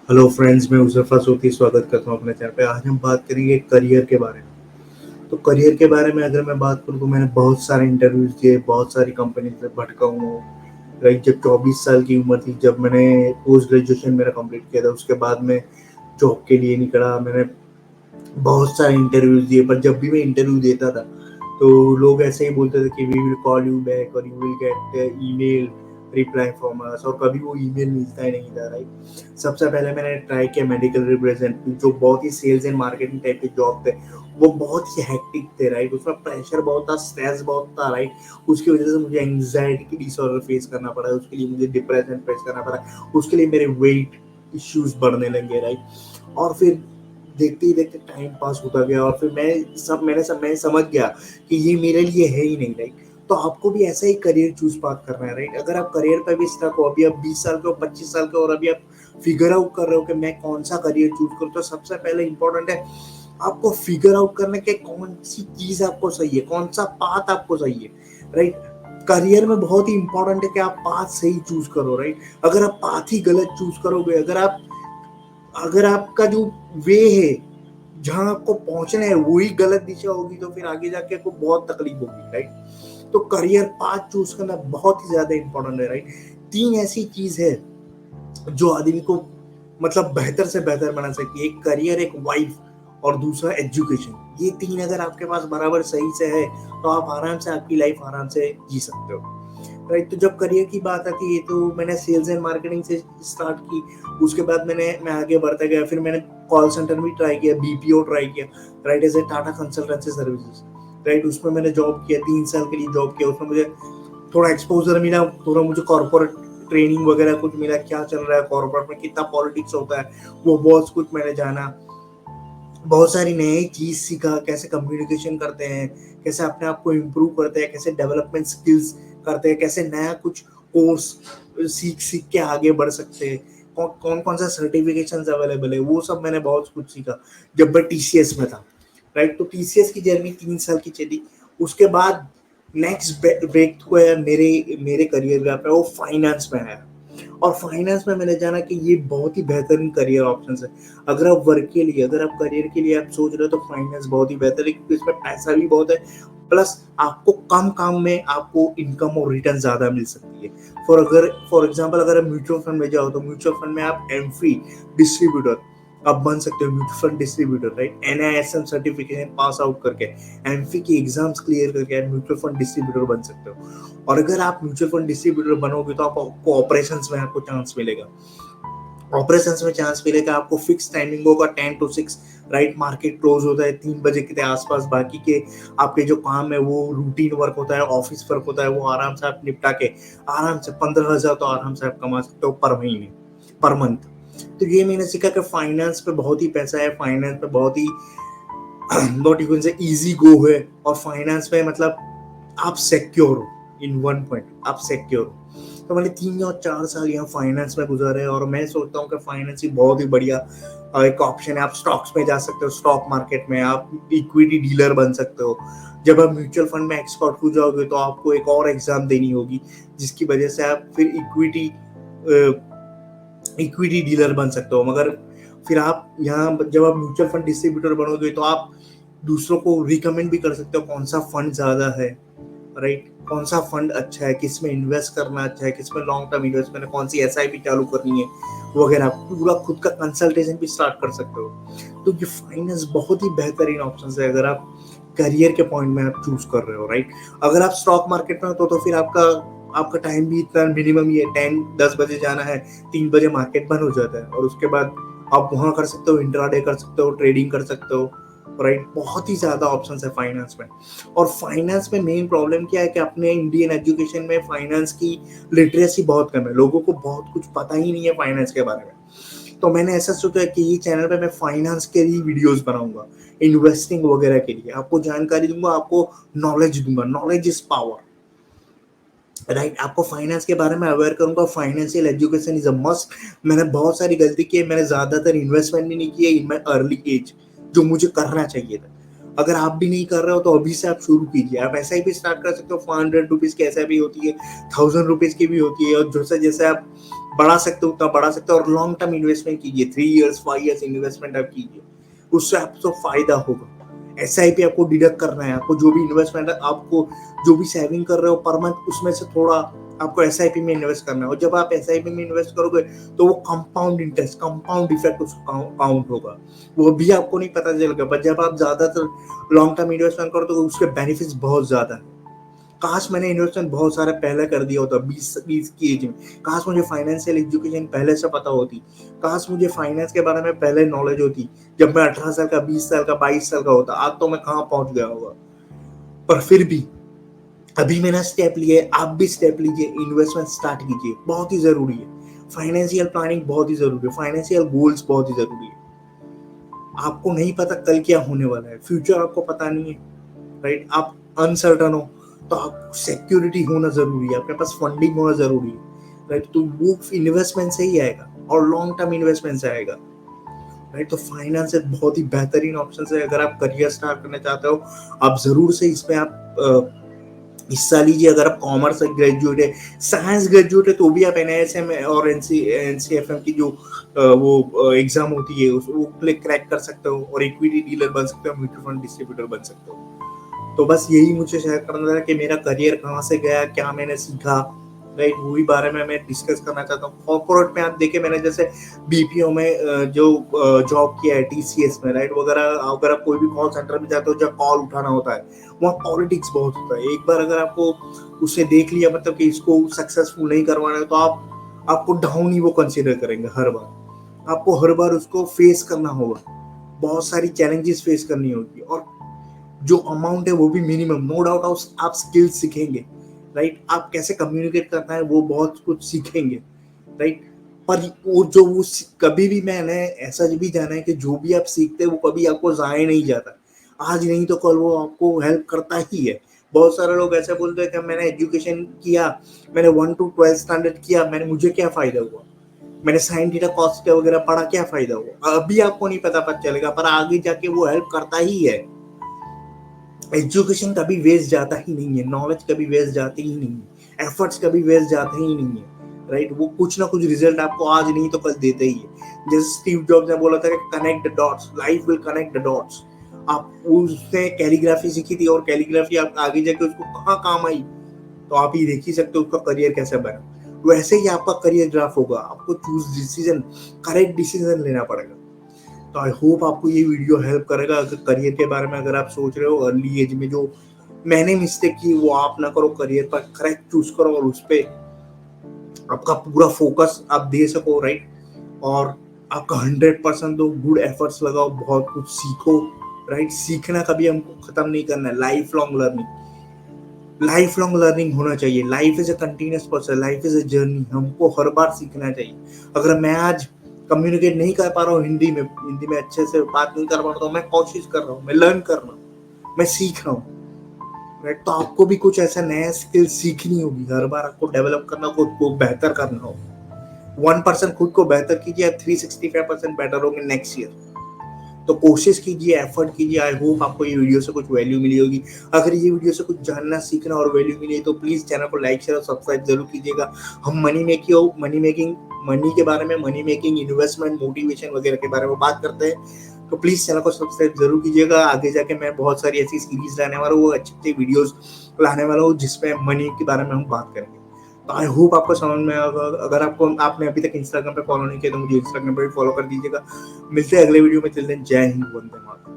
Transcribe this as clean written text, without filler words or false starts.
Hello friends, मैं उज़ैफ़ा सूफ़ी स्वागत करता हूँ अपने चैनल पे। आज हम बात करेंगे करियर के बारे में। तो करियर के बारे में अगर मैं बात करूँ तो मैंने बहुत सारे इंटरव्यूज़ दिए, बहुत सारी कंपनी से भटका हूँ। लाइक जब 24 साल की उम्र थी, जब मैंने पोस्ट ग्रेजुएशन मेरा कंप्लीट किया था, उसके बाद मैं जॉब के लिए निकला। मैंने बहुत सारे इंटरव्यूज़ दिए, पर जब भी मैं इंटरव्यू देता था, तो लोग ऐसे ही बोलते थे कि we will call you back और you will get email reply from us, और कभी वो ईमेल मिलता ही नहीं था, राइट। सबसे पहले मैंने ट्राई किया मेडिकल रिप्रेजेंटेटिव, जो बहुत ही सेल्स एंड मार्केटिंग टाइप के जॉब थे। वो बहुत ही हेक्टिक थे, राइट। उसमें प्रेशर बहुत था, स्ट्रेस बहुत था, राइट। उसकी वजह से मुझे एंग्जाइटी की डिसऑर्डर फेस करना पड़ा, उसके लिए मुझे डिप्रेशन फेस करना पड़ा, उसके लिए मेरे वेट इश्यूज बढ़ने लगे, राइट। और फिर देखते ही देखते टाइम पास होता गया, और फिर मैं समझ गया कि ये मेरे लिए है ही नहीं, राइट। तो आपको भी ऐसा ही करियर चूज पाथ करना है, राइट। अगर आप करियर पे भी स्टक हो, अभी आप 20 साल के हो, 25 साल के हो, और अभी आप फिगर आउट कर रहे हो कि मैं कौन सा करियर चूज करूँ, तो सबसे पहले इंपॉर्टेंट है आपको फिगर आउट करने के कौन सी चीज आपको सही है, कौन सा पाथ आपको सही है, राइट। करियर में बहुत ही इंपॉर्टेंट है कि आप पाथ सही चूज करो, राइट। अगर आप पाथ ही गलत चूज करोगे, अगर आपका जो वे है, जहां आपको पहुंचना है, वही गलत दिशा होगी, तो फिर आगे जाके आपको बहुत तकलीफ होगी, राइट। तो करियर पाथ चूज करना बहुत ही ज्यादा इंपॉर्टेंट है, राइट। तीन ऐसी चीज है जो आदमी को मतलब बेहतर से बेहतर बना सकती है: एक करियर, एक वाइफ, और दूसरा एजुकेशन। ये तीन अगर आपके पास बराबर सही से है, तो आप आराम से आपकी लाइफ आराम से जी सकते हो, राइट। तो जब करियर की बात आती है, तो मैंने सेल्स एंड मार्केटिंग से स्टार्ट की। उसके बाद मैं आगे बढ़ता गया, फिर मैंने कॉल सेंटर भी ट्राई किया, बीपीओ ट्राई किया, right, as a Tata consultancy services, right. उसमें मैंने जॉब किया, 3 साल के लिए जॉब किया। उसमें मुझे थोड़ा एक्सपोजर मिला, थोड़ा मुझे कॉर्पोरेट ट्रेनिंग वगैरह कुछ मिला, क्या चल रहा है कॉर्पोरेट में, कितना पॉलिटिक्स होता है, वो बहुत कुछ मैंने जाना। बहुत सारी नई चीज सीखा, कैसे कम्युनिकेशन करते हैं, कैसे अपने आप को इम्प्रूव करते हैं, कैसे डेवलपमेंट स्किल्स करते हैं, कैसे नया कुछ कोर्स सीख सीख के आगे बढ़ सकते हैं, कौन कौन सा सर्टिफिकेशन अवेलेबल है, वो सब मैंने बहुत कुछ सीखा जब मैं टीसीएस में था, राइट। तो टीसीएस की जर्नी 3 साल की चली। उसके बाद नेक्स्ट ब्रेक थ्रू है मेरे मेरे करियर का है, वो फाइनेंस में है। और फाइनेंस में मैंने जाना कि ये बहुत ही बेहतरीन करियर ऑप्शन है। अगर आप वर्क के लिए, अगर आप करियर के लिए आप सोच रहे हो, तो फाइनेंस बहुत ही बेहतर है, क्योंकि इसमें पैसा भी बहुत है, प्लस आपको कम काम में आपको इनकम और रिटर्न ज्यादा मिल सकती है। फॉर एग्जाम्पल, अगर आप म्यूचुअल फंड में जाओ, तो म्यूचुअल फंड में आप एमफी डिस्ट्रीब्यूटर आप बन सकते हो, mutual fund distributor, right. NISM certification pass out करके, एमफी की एग्जाम्स क्लियर करके आप म्यूचुअल फंड डिस्ट्रीब्यूटर बन सकते हो। और अगर आप म्यूचुअल फंड डिस्ट्रीब्यूटर बनोगे, तो आपको ऑपरेशंस में आपको चांस मिलेगा। ऑपरेशंस में चांस मिलेगा आपको, फिक्स टाइमिंग होगा 10 to 6, राइट। मार्केट क्लोज होता है 3 बजे के आसपास, बाकी के आपके जो काम है वो रूटीन वर्क होता है, ऑफिस वर्क होता है, वो आराम से आप निपटा के आराम से 15,000 तो आराम से आप कमा सकते हो पर महीने, पर मंथ। तो ये मैंने सीखा कि फाइनेंस पे बहुत ही पैसा है, फाइनेंस पे बहुत ही नॉट इवन से इजी गो है, और फाइनेंस में मतलब आप सिक्योर हो। इन वन पॉइंट आप सिक्योर हो। तो मैंने 3 और 4 साल यहाँ फाइनेंस में गुजारे, और मैं सोचता हूँ कि फाइनेंस ही बहुत ही बढ़िया एक ऑप्शन है। आप स्टॉक्स में जा सकते हो, स्टॉक मार्केट में आप इक्विटी डीलर बन सकते हो। जब आप म्यूचुअल फंड में एक्सपर्ट हो जाओगे, तो आपको एक और एग्जाम देनी होगी, जिसकी वजह से आप फिर इक्विटी डीलर बन सकते हो। मगर फिर आप यहाँ जब आप म्यूचुअल फंड डिस्ट्रीब्यूटर बनोगे, तो आप दूसरों को रिकमेंड भी कर सकते हो कौन सा फंड ज्यादा है, राइट। कौन सा फंड अच्छा है, किस में इन्वेस्ट करना अच्छा है, किस में लॉन्ग टर्म इन्वेस्टमेंट है, कौन सी एसआईपी चालू करनी है वगैरह, पूरा खुद का कंसल्टेशन भी स्टार्ट कर सकते हो। तो ये फाइनेंस बहुत ही बेहतरीन ऑप्शन है, अगर आप करियर के पॉइंट में आप चूज कर रहे हो, राइट। अगर आप स्टॉक मार्केट में हो, तो फिर आपका आपका टाइम भी इतना मिनिमम ही है, 10 10 बजे जाना है, 3 बजे मार्केट बंद हो जाता है, और उसके बाद आप वहां कर सकते हो, इंट्राडे कर सकते हो, ट्रेडिंग कर सकते हो, राइट। बहुत ही ज्यादा ऑप्शंस है फाइनेंस में। और फाइनेंस में मेन प्रॉब्लम क्या है कि अपने इंडियन एजुकेशन में फाइनेंस की लिटरेसी बहुत कम है, लोगों को बहुत कुछ पता ही नहीं है फाइनेंस के बारे में। तो मैंने ऐसा सोचा कि ये चैनल पे मैं फाइनेंस के लिए वीडियोस बनाऊंगा, इन्वेस्टिंग वगैरह के लिए आपको जानकारी दूंगा, आपको नॉलेज दूंगा। Knowledge is power, right. आपको फाइनेंस के बारे में अवेयर करूंगा, financial education is a must. मैंने बहुत सारी गलती की है, मैंने ज्यादातर इन्वेस्टमेंट भी नहीं किया इन माई अर्ली एज, जो मुझे करना चाहिए था। अगर आप भी नहीं कर रहे हो, तो अभी से आप शुरू कीजिए। आप ऐसा ही भी स्टार्ट कर सकते हो, 500 रुपीज की ऐसा भी होती है, 1000 रुपीज की भी होती है, और जैसे जैसे आप बढ़ा सकते हो उतना बढ़ा सकते हो, और लॉन्ग टर्म इन्वेस्टमेंट कीजिए, 3 इयर्स 5 इयर्स इन्वेस्टमेंट आप कीजिए, उससे आपको फायदा होगा। SIP आपको डिडक्ट करना है, आपको जो भी इन्वेस्टमेंट है, आपको जो भी सेविंग कर रहे हो पर मंथ, उसमें से थोड़ा आपको SIP में इन्वेस्ट करना है, और जब आप SIP में इन्वेस्ट करोगे तो वो कंपाउंड इंटरेस्ट, कंपाउंड इफेक्ट उसका काउंट होगा, वो भी आपको नहीं पता चलेगा। पर जब आप ज्यादातर लॉन्ग टर्म इन्वेस्टमेंट करो तो उसके बेनिफिट्स बहुत ज्यादा है। काश मैंने इन्वेस्टमेंट बहुत सारा पहले कर दिया होता, 20 की एज में। काश मुझे फाइनेंशियल एजुकेशन पहले से पता होती। काश मुझे फाइनेंस के बारे में पहले नॉलेज होती, जब मैं 18 साल का, 20 साल का, 22 साल का होता। आज तो मैं कहाँ पहुंच गया होगा। पर फिर भी अभी मैंने स्टेप लिए, आप भी स्टेप लीजिए, इन्वेस्टमेंट स्टार्ट कीजिए, बहुत ही जरूरी है। फाइनेंशियल प्लानिंग बहुत ही जरूरी है, फाइनेंशियल गोल्स बहुत ही जरूरी है। आपको नहीं पता कल क्या होने वाला है, फ्यूचर आपको पता नहीं है, राइट। आप अनसर्टन हो तो आप सिक्योरिटी होना जरूरी है, आपके पास फंडिंग होना जरूरी है, राइट। तो वो इन्वेस्टमेंट से ही आएगा, और लॉन्ग टर्म इन्वेस्टमेंट से आएगा, राइट। तो फाइनेंस एक बहुत ही बेहतरीन ऑप्शन है। अगर आप करियर स्टार्ट करना चाहते हो, आप जरूर से इसमें आप हिस्सा लीजिए। अगर आप कॉमर्स ग्रेजुएट है, साइंस ग्रेजुएट है, तो भी आप NISM और NCFM की जो वो एग्जाम होती है वो क्रैक कर सकते हो, और इक्विटी डीलर बन सकते हो, म्यूचुअल फंड डिस्ट्रीब्यूटर बन सकते हो। तो बस यही मुझे शेयर करना था कि मेरा करियर कहाँ से गया, क्या मैंने सीखा, राइट। वही बारे में मैं डिस्कस करना चाहता हूँ। कॉर्पोरेट में आप देखें, मैंने जैसे BPO में जो जॉब किया है, TCS में, राइट वगैरह। अगर आप कोई भी कॉल सेंटर में जाते हो, जब कॉल उठाना होता है, वहाँ पॉलिटिक्स बहुत होता है। एक बार अगर आपको उससे देख लिया, मतलब कि इसको सक्सेसफुल नहीं करवाना है, तो आपको डाउन ही वो कंसिडर करेंगे हर बार। आपको हर बार उसको फेस करना होगा, बहुत सारी चैलेंजेस फेस करनी होगी, और जो अमाउंट है वो भी मिनिमम। नो डाउट आप स्किल सीखेंगे, राइट। आप कैसे कम्युनिकेट करना है वो बहुत कुछ सीखेंगे, राइट। पर वो जो वो कभी भी, मैंने ऐसा भी जाना है कि जो भी आप सीखते हैं वो कभी आपको जाया नहीं जाता। आज नहीं तो कल वो आपको हेल्प करता ही है। बहुत सारे लोग ऐसे बोलते हैं कि मैंने एजुकेशन किया, मैंने 1 to 12 स्टैंडर्ड किया, मुझे क्या फायदा हुआ, मैंने साइन थीटा कॉस थीटा वगैरह पढ़ा, क्या फायदा हुआ। अभी आपको नहीं पता चलेगा, पर आगे जाके वो हेल्प करता ही है। एजुकेशन कभी वेस्ट जाता ही नहीं है, नॉलेज कभी वेस्ट जाती ही नहीं है, एफर्ट्स कभी वेस्ट जाते ही नहीं है, राइट। वो कुछ ना कुछ रिजल्ट आपको आज नहीं तो कल देते ही है। जैसे स्टीव जॉब्स ने बोला था कि connect the dots, life will connect the dots. आप उसने कैलीग्राफी सीखी थी, और कैलीग्राफी आप आगे जाके उसको कहाँ काम आई, तो आप ही देख ही सकते हो उसका करियर कैसे बना। वैसे ही आपका करियर ग्राफ होगा, आपको करेक्ट डिसीजन लेना पड़ेगा। तो आई होप आपको ये वीडियो हेल्प करेगा। अगर करियर के बारे में अगर आप सोच रहे हो, अर्ली एज में जो मैंने मिस्टेक की वो आप ना करो, करियर पर करेक्ट चूज करो, और उस पर आपका पूरा फोकस आप दे सको, राइट। और आपका 100% दो, गुड एफर्ट्स लगाओ, बहुत कुछ सीखो, राइट। सीखना कभी हमको खत्म नहीं करना है, लाइफ लॉन्ग लर्निंग होना चाहिए। Life is a continuous process, life is a journey, हमको हर बार सीखना चाहिए। अगर मैं आज कम्युनिकेट नहीं कर पा रहा हूँ हिंदी में अच्छे से बात नहीं कर पा रहा हूँ, तो मैं कोशिश कर रहा हूँ, मैं लर्न कर रहा हूँ, मैं सीख रहा हूँ, राइट। तो आपको भी कुछ ऐसा नया स्किल सीखनी होगी, हर बार आपको डेवलप करना, खुद को बेहतर करना होगा। 1% खुद को बेहतर कीजिए, 365% बेटर होंगे नेक्स्ट ईयर। तो कोशिश कीजिए, एफर्ट कीजिए। आई होप आपको ये वीडियो से कुछ वैल्यू मिली होगी। अगर ये वीडियो से कुछ जानना, सीखना और वैल्यू मिली है, तो प्लीज चैनल को लाइक, शेयर और सब्सक्राइब जरूर कीजिएगा। हम मनी के बारे में, मनी मेकिंग, इन्वेस्टमेंट, मोटिवेशन वगैरह के बारे में बात करते हैं। तो प्लीज चैनल को सब्सक्राइब जरूर कीजिएगा। आगे जाके मैं बहुत सारी ऐसी सीरीज लाने वाला हूँ, वो अच्छी अच्छी वीडियोस लाने वाला हूँ, जिसमें मनी के बारे में हम बात करेंगे। तो आई होप आपको समझ में आएगा। अगर आपने अभी तक इंस्टाग्राम पे फॉलो नहीं किया, तो मुझे इंस्टाग्राम पे भी फॉलो कर दीजिएगा। मिलते हैं अगले वीडियो में। जय हिंद, वंदे मातरम।